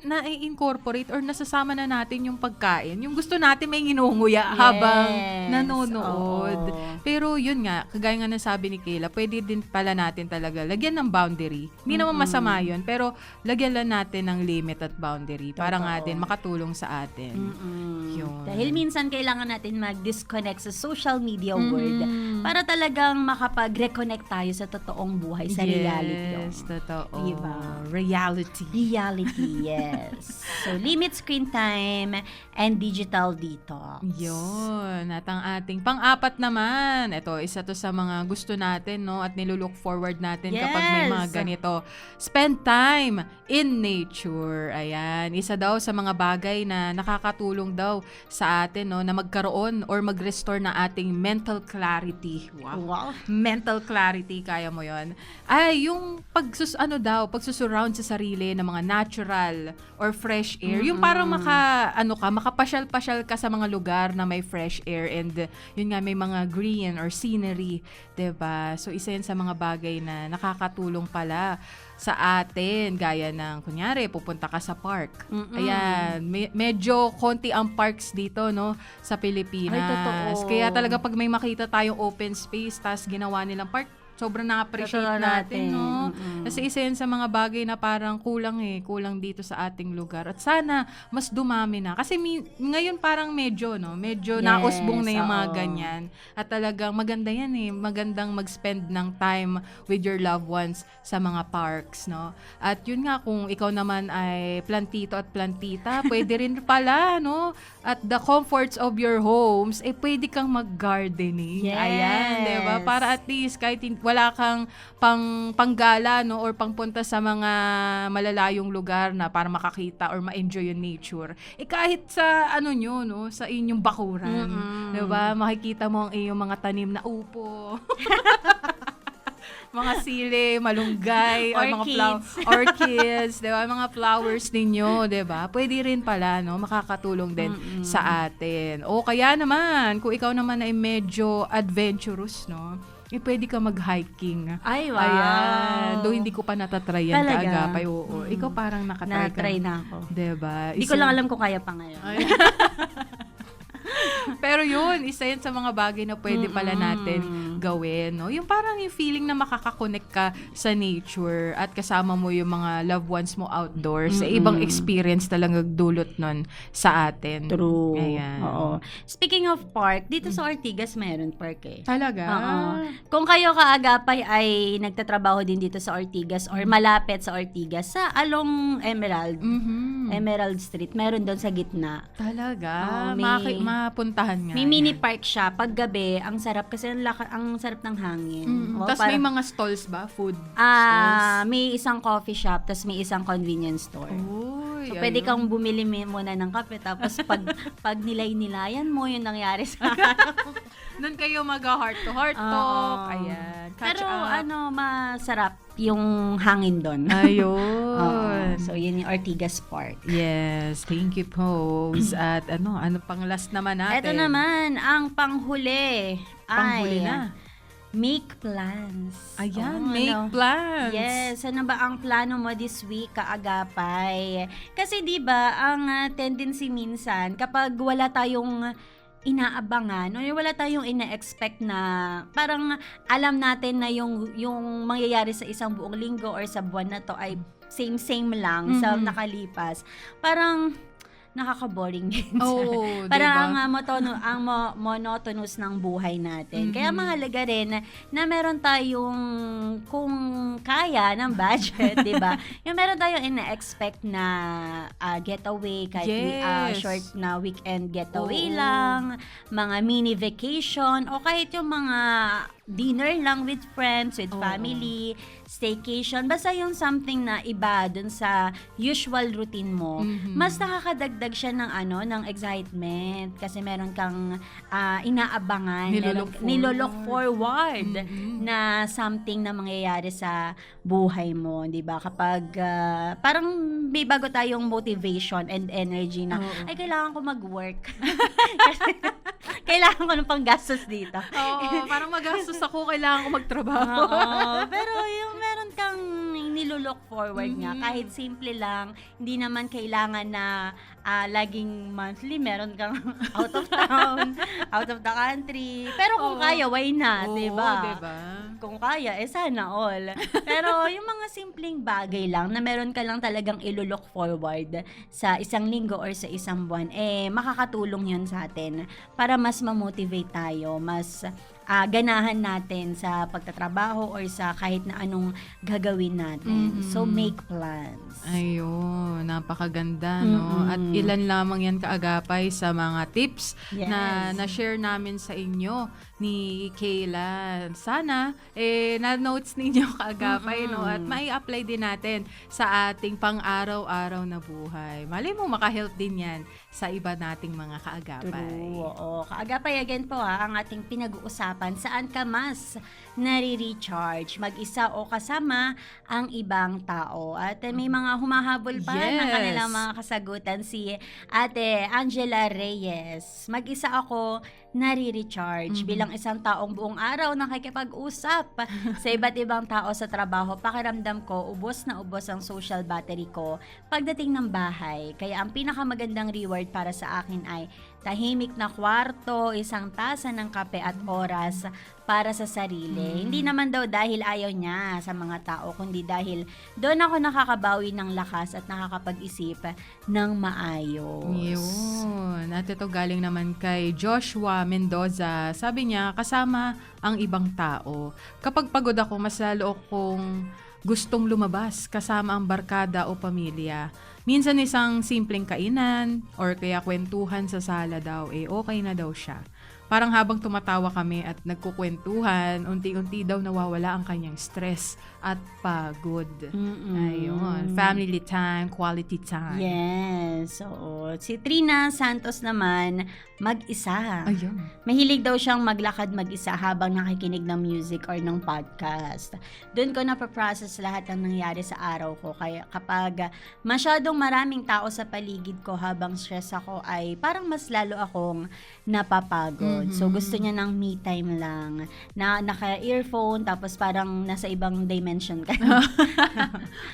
na-incorporate or nasasama na natin yung pagkain. Yung gusto natin may nginunguya habang nanonood. Oo. Pero yun nga, kagaya nga nasabi ni Kayla, pwede din pala natin talaga lagyan ng boundary. Hindi naman masama yun, pero lagyan lang natin ng limit at boundary para nga din makatulong sa atin. Yun. Dahil minsan kailangan natin mag-disconnect sa social media world para talagang makapag-reconnect tayo sa totoong buhay, sa reality. Yes, totoo. Diba? Reality. Reality, yes. So, limit screen time and digital detox. Yun. At ang ating pang-apat naman, ito, isa to sa mga gusto natin, no? At nilulook forward natin kapag may mga ganito. Spend time in nature. Ayan. Isa daw sa mga bagay na nakakatulong daw sa atin, no? Na magkaroon or mag-restore na ating mental clarity. clarity. Wow. Mental clarity, kaya mo yon. Ay, yung pagsusurround sa sarili ng mga natural or fresh air. Yung parang makapasyal-pasyal ka sa mga lugar na may fresh air and yun nga, may mga green or scenery, 'di ba? So, isa yan sa mga bagay na nakakatulong pala sa atin, gaya ng kunyari pupunta ka sa park. Ayan, medyo konti ang parks dito, no, sa Pilipinas. Ay, totoo. Kaya talaga pag may makita tayong open space tas ginawa nilang park, sobrang na-appreciate Totoo natin, no? Mm-mm. Kasi isa yan sa mga bagay na parang kulang dito sa ating lugar. At sana mas dumami na. Kasi ngayon parang medyo nausbong na yung mga oo. ganyan. At talagang maganda yan magandang mag-spend ng time with your loved ones sa mga parks, no? At yun nga, kung ikaw naman ay plantito at plantita, pwede rin pala, no? At the comforts of your homes, pwede kang mag-gardening. Yes. Ayan, diba? Para at least kahit wala kang panggala, no, or pangpunta sa mga malalayong lugar na para makakita or ma-enjoy yung nature. Kahit sa sa inyong bakuran, 'di ba? Makikita mo ang iyong mga tanim na upo. Mga sili, malunggay, or mga orchids, 'di ba? Mga flowers ninyo, 'di ba? Pwede rin pala, no, makakatulong din sa atin. O kaya naman, kung ikaw naman ay medyo adventurous, no, pwede ka mag-hiking. Ay, wow. Ayan. Though hindi ko pa natatry yan Talaga? kaagapay. Oo. Ikaw parang nakatry ka. Na-try na ako. Diba? Hindi ko lang alam kung kaya pa ngayon. Pero yun, isa yan sa mga bagay na pwede pala natin gawin, no? Yung parang yung feeling na makakakonect ka sa nature at kasama mo yung mga loved ones mo outdoors. Ibang experience talaga dulot nun sa atin. True. Ayan. Oo. Speaking of park, dito sa Ortigas mayroon park eh. Talaga? Oo. Kung kayo kaagapay ay nagtatrabaho din dito sa Ortigas or malapit sa Ortigas, sa along Emerald Street, meron doon sa gitna. Talaga? Oo, mapuntahan nga. May mini park siya. Pag gabi, ang sarap kasi ang sarap ng hangin. Tapos may mga stalls ba? Food stalls? May isang coffee shop, tapos may isang convenience store. Uy, So, pwede kang bumili muna ng kape, tapos pag nilay-nilayan mo, yung nangyari sa Doon kayo mag-heart to heart talk. Ayan. Pero up. masarap yung hangin doon. Ayun. So, yun yung Ortigas Park. Yes, thank you, Pose. At ano pang last naman natin? Ito naman, ang panghuli. Panghuli na. Make plans. Ayan, make plans. Yes, ano ba ang plano mo this week, kaagapay? Kasi 'di ba, ang tendency minsan kapag wala tayong inaabangan o wala tayong ina-expect na parang alam natin na yung mangyayari sa isang buong linggo or sa buwan na to ay same lang sa nakalipas. Parang nakaka-boring minsan. Oh, parang diba? ang monotonous ng buhay natin. Kaya mahalaga rin na meron tayong, kung kaya ng budget, di ba? Yung meron tayong ina-expect na getaway, kahit short na weekend getaway lang, mga mini vacation, o kahit yung mga dinner lang with friends, with family, staycation, basta yung something na iba dun sa usual routine mo, mas nakakadagdag siya ng excitement kasi meron kang inaabangan, nilolook forward na something na mangyayari sa buhay mo, 'di ba? Kapag parang may bago tayong motivation and energy na ay kailangan ko mag-work. Kasi kailangan ko ng panggastos dito. Oo, parang magastos ako, kailangan ko magtrabaho. Pero yung meron kang nilulook forward nga, kahit simple lang, hindi naman kailangan na laging monthly, meron kang out of town, out of the country. Pero kung kaya, why not, diba? Kung kaya, sana all. Pero yung mga simpleng bagay lang, na meron ka lang talagang ilulook forward sa isang linggo or sa isang buwan, makakatulong yun sa atin para mas ma-motivate tayo, mas ganahan natin sa pagtatrabaho or sa kahit na anong gagawin natin. So, make plans. Ayun, napakaganda, no? At Ilan lamang yan kaagapay sa mga tips na Yes. na-share namin sa inyo ni Kayla. Sana na-notes ninyo kaagapay, no? At mai-apply din natin sa ating pang-araw-araw na buhay. Malay mo, makahelp din yan sa iba nating mga kaagapay. True, oo. Kaagapay again po ang ating pinag-uusapan. Saan ka mas nare-recharge? Mag-isa o kasama ang ibang tao? At may mga humahabol pa ng Yes. kanilang mga kasagutan. Si Ate Angela Reyes. Mag-isa ako nare-recharge bilang isang taong buong araw nakikipag-usap sa iba't ibang tao sa trabaho. Pakiramdam ko, ubos na ubos ang social battery ko pagdating ng bahay. Kaya ang pinakamagandang reward para sa akin ay tahimik na kwarto, isang tasa ng kape at oras para sa sarili. Hindi naman daw dahil ayaw niya sa mga tao, kundi dahil doon ako nakakabawi ng lakas at nakakapag-isip ng maayos. Yun. At ito galing naman kay Joshua Mendoza. Sabi niya, kasama ang ibang tao. Kapag pagod ako, mas lalo akong gustong lumabas kasama ang barkada o pamilya. Minsan isang simpleng kainan or kaya kwentuhan sa sala daw, okay na daw siya. Parang habang tumatawa kami at nagkukwentuhan, unti-unti daw nawawala ang kanyang stress at pagod. Ayun. Family time, quality time. Yes. Oo. Si Trina Santos naman, mag-isa. Ayun. Mahilig daw siyang maglakad mag-isa habang nakikinig ng music or ng podcast. Doon ko napaprocess lahat ng nangyari sa araw ko. Kaya kapag masyadong maraming tao sa paligid ko habang stress ako, ay parang mas lalo akong napapagod. So gusto niya ng me time lang. Na naka-earphone, tapos parang nasa ibang dimension ka.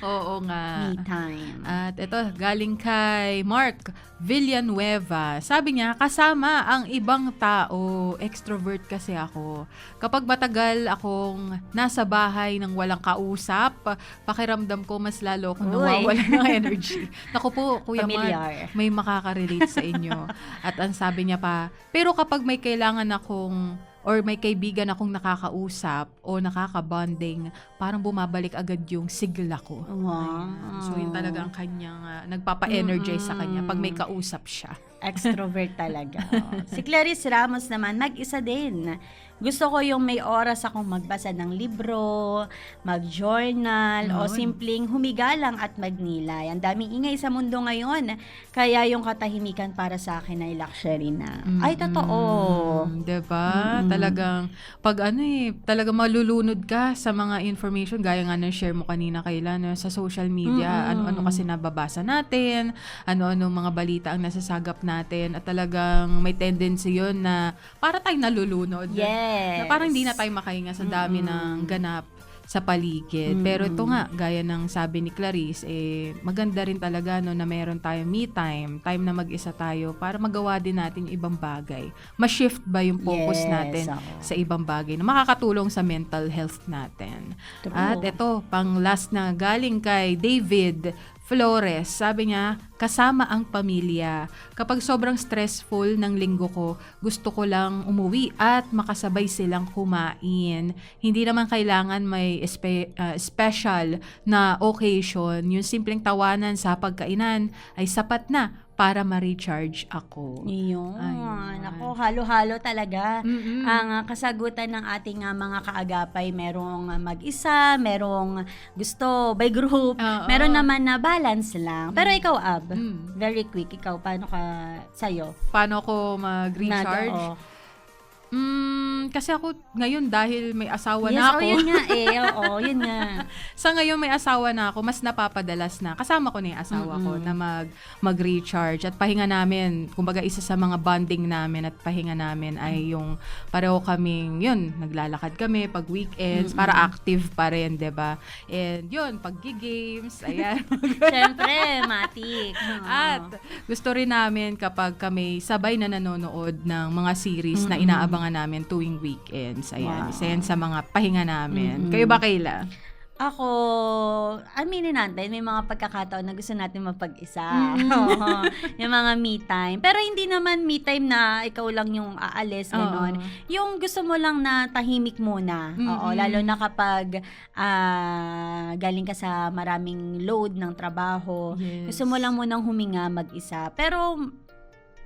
Oo nga. Me time. At ito, galing kay Mark Villanueva. Sabi niya, kasama ang ibang tao. Extrovert kasi ako. Kapag matagal akong nasa bahay ng walang kausap, pakiramdam ko mas lalo akong nawawala ng energy. Naku po, Kuya Familiar. Mark, may makaka-relate sa inyo. At ang sabi niya pa, pero kapag may kailangan akong or may kaibigan akong nakakausap o nakaka-bonding, parang bumabalik agad yung sigla ko. Wow. Ayan. So, yun talaga ang kanyang nagpapa-energize sa kanya pag may kausap siya. Extrovert talaga. Si Clarice Ramos naman, mag-isa din. Gusto ko yung may oras akong magbasa ng libro, mag-journal, o simpleng humiga lang at magnilay. Ang daming ingay sa mundo ngayon, kaya yung katahimikan para sa akin ay luxury na. Ay, totoo. Diba? Talagang, pag talagang malulunod ka sa mga information, gaya nga ng share mo kanina, Kayla, no, sa social media, ano-ano kasi nababasa natin, ano-ano mga balita ang nasasagap natin, at talagang may tendency yun na para tayong nalulunod. Yes. Na parang hindi na tayo makahinga sa dami ng ganap sa paligid. Pero ito nga, gaya ng sabi ni Clarice, maganda rin talaga no, na meron tayong me time, time na mag-isa tayo para magawa din natin yung ibang bagay. Ma-shift ba yung focus natin sa ibang bagay na makakatulong sa mental health natin. True. At ito, pang last na galing kay David Flores, sabi niya, kasama ang pamilya. Kapag sobrang stressful ng linggo ko, gusto ko lang umuwi at makasabay silang kumain. Hindi naman kailangan may special na occasion. Yung simpleng tawanan sa pagkainan ay sapat na para ma-recharge ako. Iyon. Ayun. Ako, halo-halo talaga. Ang kasagutan ng ating mga kaagapay, merong mag-isa, merong gusto by group, meron naman na balance lang. Pero ikaw, Ab, very quick, ikaw, paano ka sa'yo? Paano ko mag-recharge? Kasi ako ngayon dahil may asawa na ako. Yes, yun nga yun nga. Sa ngayon may asawa na ako, mas napapadalas na. Kasama ko na yung asawa ko na mag-recharge. At pahinga namin, kumbaga isa sa mga bonding namin at pahinga namin ay yung pareho kaming, yun, naglalakad kami pag weekends, para active pa rin, diba? And yun, pag-games, ayan. Siyempre, matik. At gusto rin namin kapag kami sabay na nanonood ng mga series na inaabangan namin tuwing weekends. Ayan, isa yan sa mga pahinga namin. Kayo ba, Kayla? Ako, aminin natin, may mga pagkakataon na gusto natin mapag-isa. Oo, yung mga me time. Pero hindi naman me time na ikaw lang yung aalis, gano'n. Yung gusto mo lang na tahimik muna. Oo, lalo na kapag galing ka sa maraming load ng trabaho. Yes. Gusto mo lang munang huminga mag-isa. Pero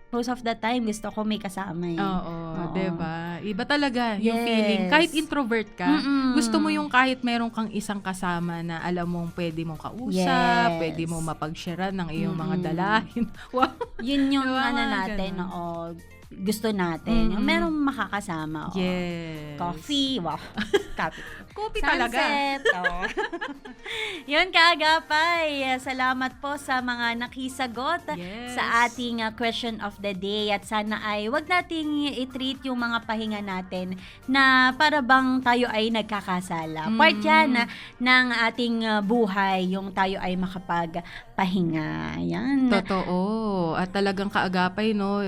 most of the time, gusto ko may kasama eh. Oo, diba? Iba talaga yung Yes. feeling. Kahit introvert ka, Mm-mm. gusto mo yung kahit meron kang isang kasama na alam mong pwede mong kausap, Yes. pwede mong mapag-share ng iyong mga Mm-mm. dalahin. Wow. Yun yung Diba, ano mga natin, ganun. oo, gusto natin. Yung Mm-mm. merong makakasama. Oo. Yes. Coffee, wow. Coffee. Coffee talaga. Sunset. Oo. Yun, kaagapay. Salamat po sa mga nakisagot Yes. sa ating question of the day. At sana ay wag nating i-treat yung mga pahinga natin na para bang tayo ay nagkakasala. Part yan ng ating buhay, yung tayo ay makapagpahinga. Yan. Totoo. At talagang kaagapay, no,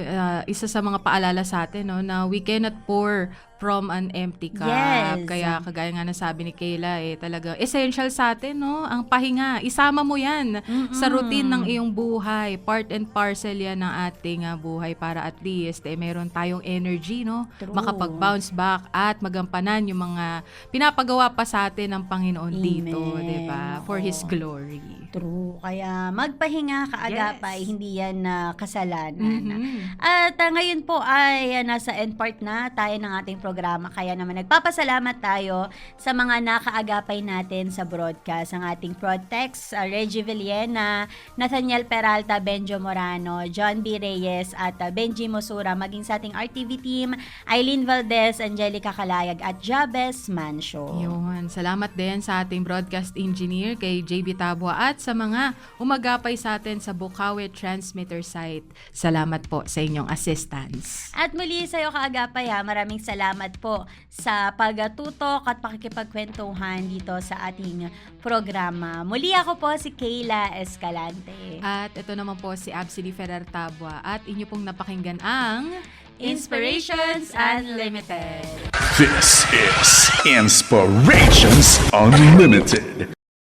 isa sa mga paalala sa atin, no, na we cannot pour from an empty cup. Yes. Kaya kagaya nga nasabi ni Kayla, talaga essential sa atin, no, ang pahinga. Isama mo yan sa routine ng iyong buhay. Part and parcel yan ng ating buhay para at least meron tayong energy, no, True. makapag-bounce back at magampanan yung mga pinapagawa pa sa atin ng Panginoon dito, Amen. 'di ba? For His Oo. glory. True. Kaya magpahinga kaagapay, Yes. hindi yan kasalanan. Mhm. At ngayon po ay nasa end part na tayo ng ating programa. Kaya naman nagpapasalamat tayo sa mga nakaagapay natin sa broadcast. Ang ating Protex, Reggie Villena, Nathaniel Peralta, Benjo Morano, John B. Reyes at Benji Mosura. Maging sa ating RTV team, Eileen Valdez, Angelica Kalayag at Jabez Mancio. Yun. Salamat din sa ating broadcast engineer kay JB Tabua at sa mga umagapay sa atin sa Bukawi Transmitter site. Salamat po sa inyong assistance. At muli sa iyo kaagapay maraming salamat po sa pagtutok at pakikipagkwentuhan dito sa ating programa. Muli ako po si Kayla Escalante. At ito naman po si Absidy Ferrer Tabua at inyo pong napakinggan ang Inspirations Unlimited. This is Inspirations Unlimited.